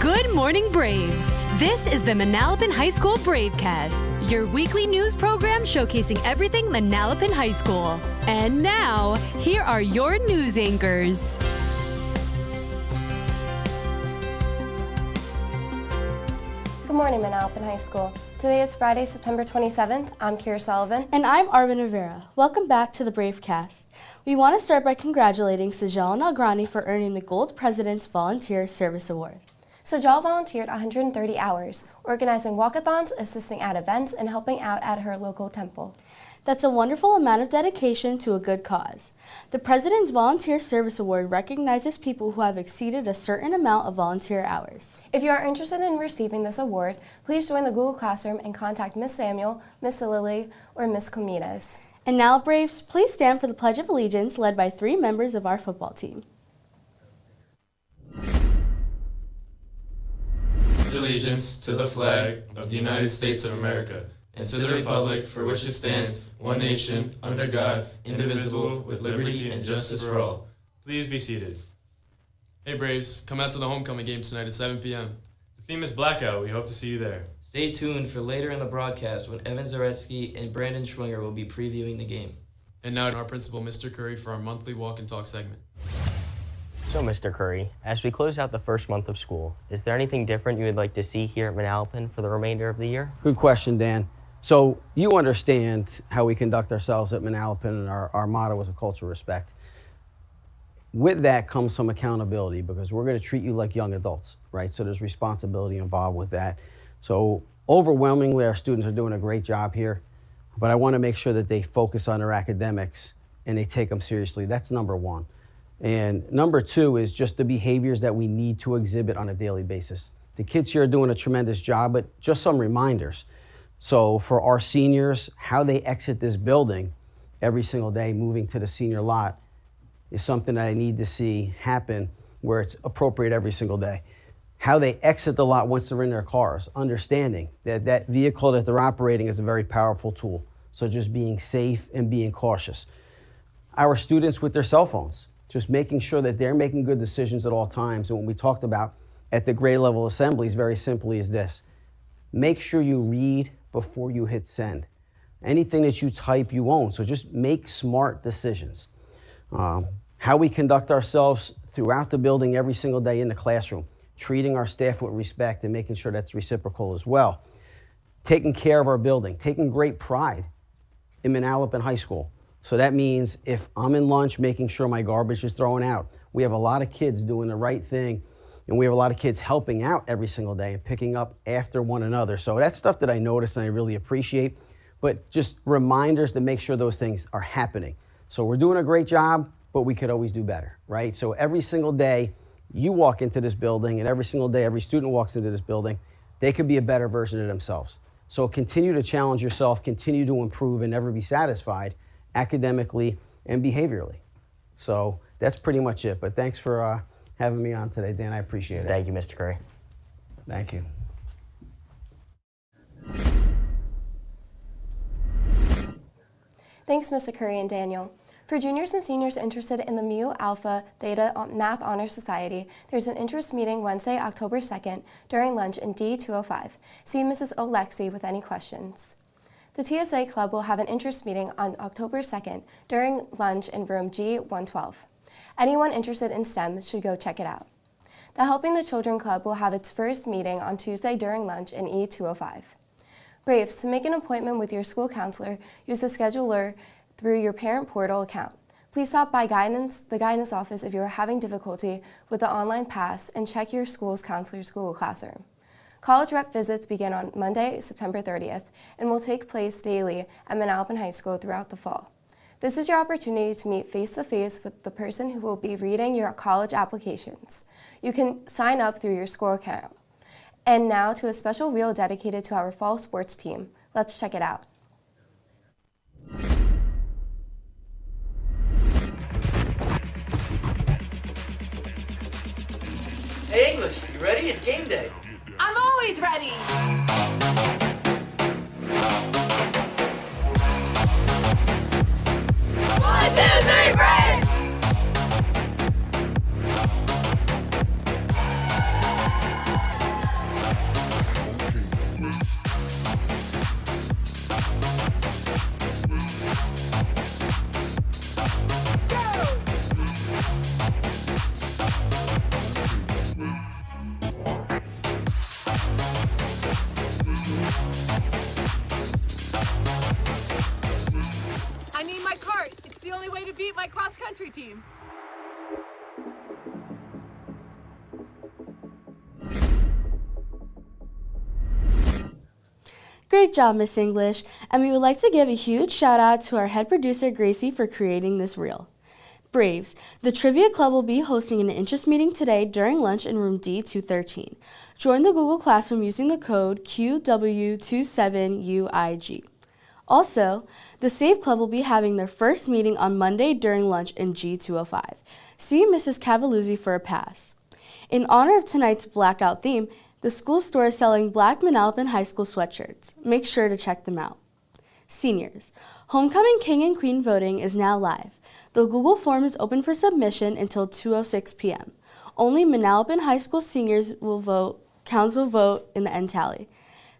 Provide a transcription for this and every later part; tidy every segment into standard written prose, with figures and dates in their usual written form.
Good morning, Braves. This is the Manalapan High School Bravecast, your weekly news program showcasing everything Manalapan High School. And now, here are your news anchors. Good morning, Manalapan High School. Today is Friday, September 27th. I'm Kira Sullivan. And I'm Arvin Rivera. Welcome back to the Bravecast. We want to start by congratulating Sajal Nagrani for earning the Gold President's Volunteer Service Award. Sajal volunteered 130 hours, organizing walkathons, assisting at events, and helping out at her local temple. That's a wonderful amount of dedication to a good cause. The President's Volunteer Service Award recognizes people who have exceeded a certain amount of volunteer hours. If you are interested in receiving this award, please join the Google Classroom and contact Miss Samuel, Miss Lily, or Miss Comitas. And now, Braves, please stand for the Pledge of Allegiance led by 3 members of our football team. Allegiance to the flag of the United States of America and to the republic for which it stands, one nation, under God, indivisible, with liberty and justice for all. Please be seated. Hey Braves, come out to the homecoming game tonight at 7 p.m. The theme is Blackout. We hope to see you there. Stay tuned for later in the broadcast when Evan Zaretsky and Brandon Schwinger will be previewing the game. And now to our principal, Mr. Curry, for our monthly walk and talk segment. So, Mr. Curry, as we close out the first month of school, is there anything different you would like to see here at Manalapan for the remainder of the year? Good question, Dan. So you understand how we conduct ourselves at Manalapan, and our motto is a culture of respect. With that comes some accountability because we're going to treat you like young adults, right? So there's responsibility involved with that. So overwhelmingly, our students are doing a great job here, but I want to make sure that they focus on their academics and they take them seriously. That's number one. And number two is just the behaviors that we need to exhibit on a daily basis. The kids here are doing a tremendous job, but just some reminders. So for our seniors, how they exit this building every single day, moving to the senior lot, is something that I need to see happen where it's appropriate every single day. How they exit the lot once they're in their cars, understanding that that vehicle that they're operating is a very powerful tool. So just being safe and being cautious. Our students with their cell phones, just making sure that they're making good decisions at all times. And what we talked about at the grade level assemblies very simply is this: make sure you read before you hit send. Anything that you type, you own. So just make smart decisions. How we conduct ourselves throughout the building every single day in the classroom, treating our staff with respect and making sure that's reciprocal as well. Taking care of our building, taking great pride in Manalapan High School. So that means if I'm in lunch, making sure my garbage is thrown out. We have a lot of kids doing the right thing, and we have a lot of kids helping out every single day and picking up after one another. So that's stuff that I notice and I really appreciate, but just reminders to make sure those things are happening. So we're doing a great job, but we could always do better, right? So every single day you walk into this building, and every single day every student walks into this building, they could be a better version of themselves. So continue to challenge yourself, continue to improve, and never be satisfied academically and behaviorally. So that's pretty much it. But thanks for having me on today, Dan. I appreciate it. Thank you, Mr. Curry. Thank you. Thanks, Mr. Curry and Daniel. For juniors and seniors interested in the Mu Alpha Theta Math Honor Society, there's an interest meeting Wednesday, October 2nd during lunch in D205. See Mrs. Olexi with any questions. The TSA Club will have an interest meeting on October 2nd during lunch in room G112. Anyone interested in STEM should go check it out. The Helping the Children Club will have its first meeting on Tuesday during lunch in E205. Braves, to make an appointment with your school counselor, use the scheduler through your parent portal account. Please stop by the guidance office if you are having difficulty with the online pass, and check your school's counselor's Google Classroom. College rep visits begin on Monday, September 30th, and will take place daily at Manalapan High School throughout the fall. This is your opportunity to meet face-to-face with the person who will be reading your college applications. You can sign up through your school account. And now to a special reel dedicated to our fall sports team. Let's check it out. Hey English, you ready? It's game day. I'm always ready. 1, 2, 3, break! team. Great job, Miss English, and we would like to give a huge shout out to our head producer, Gracie, for creating this reel. Braves, the Trivia Club will be hosting an interest meeting today during lunch in room D213. Join the Google Classroom using the code QW27UIG. Also, the Save Club will be having their first meeting on Monday during lunch in G205. See Mrs. Cavaluzzi for a pass. In honor of tonight's blackout theme, the school store is selling black Manalapan High School Sweatshirts. Make sure to check them out. Seniors, Homecoming King and Queen voting is now live. The Google form is open for submission until 2:06 p.m. Only Manalapan High School seniors will vote, counts will vote in the end tally.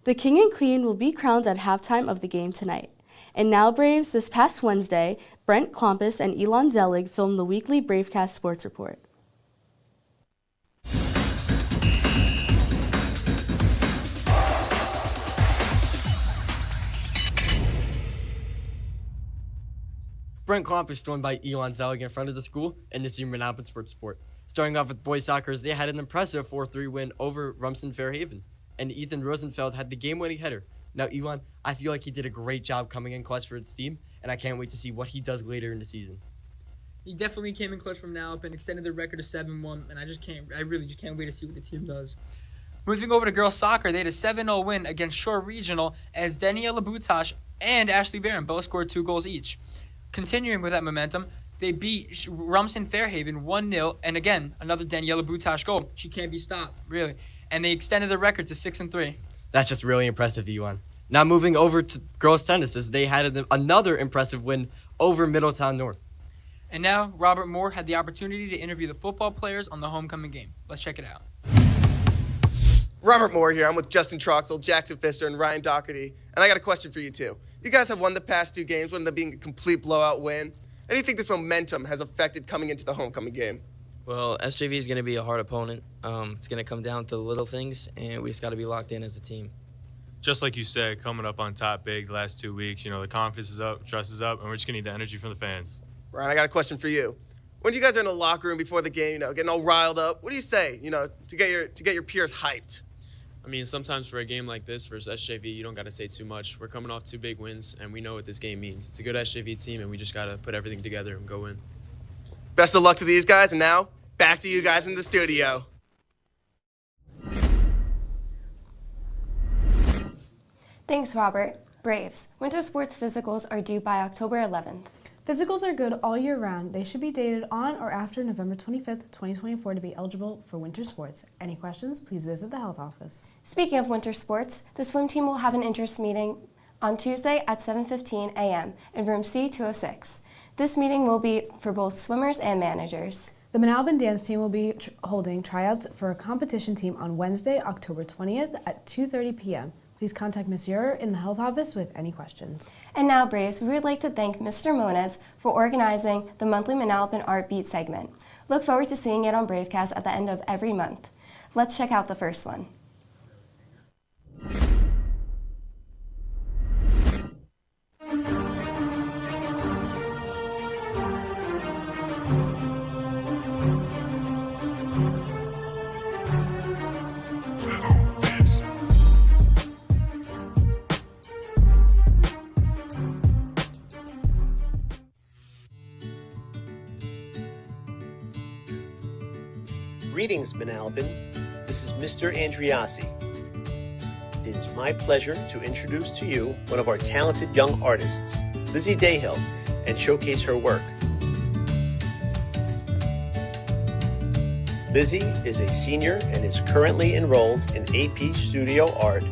The King and Queen will be crowned at halftime of the game tonight. And now, Braves, this past Wednesday, Brent Klompus and Elon Zelig filmed the weekly Bravecast Sports Report. Brent Klompus joined by Elon Zelig in front of the school in this year's Manalapan Sports Report. Starting off with boys soccer, they had an impressive 4-3 win over Rumson Fairhaven, and Ethan Rosenfeld had the game-winning header. Now, Elon, I feel like he did a great job coming in clutch for his team, and I can't wait to see what he does later in the season. He definitely came in clutch from Manalapan, extended their record to 7-1, and I really just can't wait to see what the team does. Moving over to girls soccer, they had a 7-0 win against Shore Regional as Daniela Butash and Ashley Barron both scored 2 goals each. Continuing with that momentum, they beat Rumson Fairhaven 1-0, and again, another Daniela Butash goal. She can't be stopped, really. And they extended the record to 6-3. That's just really impressive, Elon. Now moving over to girls tennis, as they had another impressive win over Middletown North. And now, Robert Moore had the opportunity to interview the football players on the homecoming game. Let's check it out. Robert Moore here. I'm with Justin Troxel, Jackson Pfister, and Ryan Doherty. And I got a question for you, too. You guys have won the past 2 games, one of them being a complete blowout win. How do you think this momentum has affected coming into the homecoming game? Well, SJV is going to be a hard opponent. It's going to come down to the little things, and we just got to be locked in as a team. Just like you said, coming up on top big the last 2 weeks, the confidence is up, trust is up, and we're just going to need the energy from the fans. Ryan, I got a question for you. When you guys are in the locker room before the game, getting all riled up, what do you say, to get your peers hyped? I mean, sometimes for a game like this versus SJV, you don't got to say too much. We're coming off 2 big wins, and we know what this game means. It's a good SJV team, and we just got to put everything together and go win. Best of luck to these guys, and now, back to you guys in the studio. Thanks, Robert. Braves, winter sports physicals are due by October 11th. Physicals are good all year round. They should be dated on or after November 25th, 2024 to be eligible for winter sports. Any questions, please visit the health office. Speaking of winter sports, the swim team will have an interest meeting on Tuesday at 7:15 a.m. in room C206. This meeting will be for both swimmers and managers. The Manalapan dance team will be holding tryouts for a competition team on Wednesday, October 20th at 2:30 p.m. Please contact Ms. Ure in the health office with any questions. And now, Braves, we would like to thank Mr. Moniz for organizing the monthly Manalapan Art Beat segment. Look forward to seeing it on Bravecast at the end of every month. Let's check out the first one. Greetings, Manalapan. This is Mr. Andriasi. It is my pleasure to introduce to you one of our talented young artists, Lizzie Dayhill, and showcase her work. Lizzie is a senior and is currently enrolled in AP Studio Art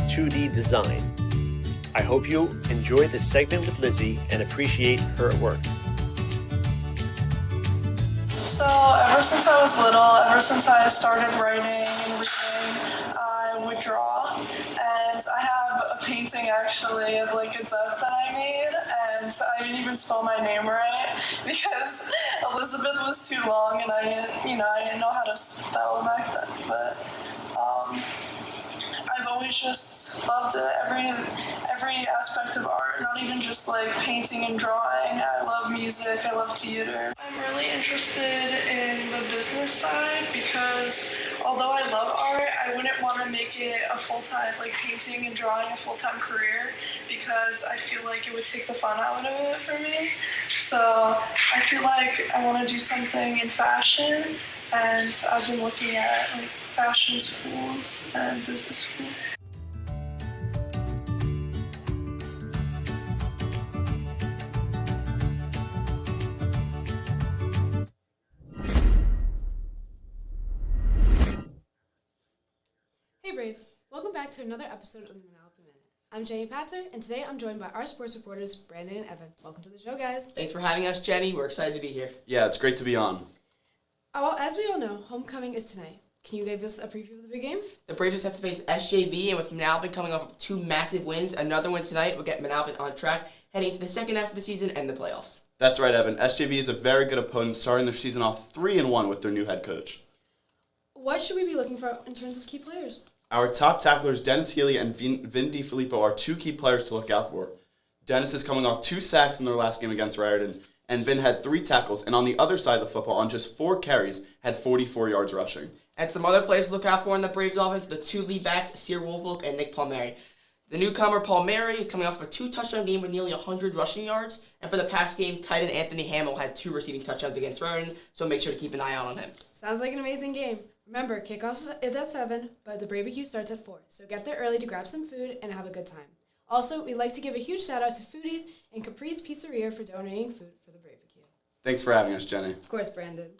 2D Design. I hope you enjoy this segment with Lizzie and appreciate her work. So ever since I was little, ever since I started writing and reading, I would draw. And I have a painting actually of like a duck that I made, and I didn't even spell my name right because Elizabeth was too long and I didn't know how to spell back then. But I've always always just loved it. Every aspect of art, not even just like painting and drawing. I love music, I love theater. I'm really interested in the business side because although I love art, I wouldn't want to make it a full-time, like painting and drawing a full-time career, because I feel like it would take the fun out of it for me. So I feel like I want to do something in fashion, and I've been looking at like fashion schools and business schools. Hey Braves, welcome back to another episode of the Manalapan Minute. I'm Jenny Patzer, and today I'm joined by our sports reporters, Brandon and Evan. Welcome to the show, guys. Thanks for having us, Jenny. We're excited to be here. Yeah, it's great to be on. Well, as we all know, homecoming is tonight. Can you give us a preview of the big game? The Braves have to face SJV, and with Manalapan coming off of 2 massive wins, another win tonight will get Manalapan on track heading into the second half of the season and the playoffs. That's right, Evan. SJV is a very good opponent, starting their season off 3-1 with their new head coach. What should we be looking for in terms of key players? Our top tacklers, Dennis Healy and Vin DiFilippo, are 2 key players to look out for. Dennis is coming off 2 sacks in their last game against Raritan, and Vin had 3 tackles, and on the other side of the football, on just 4 carries, had 44 yards rushing. And some other players to look out for in the Braves offense, the 2 lead backs, Sear Wolfolk and Nick Palmieri. The newcomer, Palmieri, is coming off a 2-touchdown game with nearly 100 rushing yards, and for the past game, tight end Anthony Hamill had 2 receiving touchdowns against Raritan, so make sure to keep an eye out on him. Sounds like an amazing game. Remember, kickoff is at 7, but the barbecue starts at 4, so get there early to grab some food and have a good time. Also, we'd like to give a huge shout out to Foodies and Capri's Pizzeria for donating food for the barbecue. Thanks for having us, Jenny. Of course, Brandon.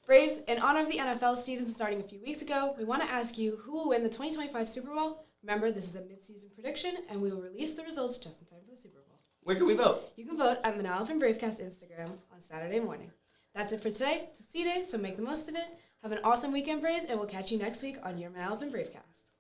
Braves, in honor of the NFL season starting a few weeks ago, we want to ask you who will win the 2025 Super Bowl. Remember, this is a mid-season prediction, and we will release the results just in time for the Super Bowl. Where can we vote? You can vote at Manalapan Bravecast Instagram on Saturday morning. That's it for today. It's a C-Day, so make the most of it. Have an awesome weekend, Braves, and we'll catch you next week on your Manalapan Bravecast.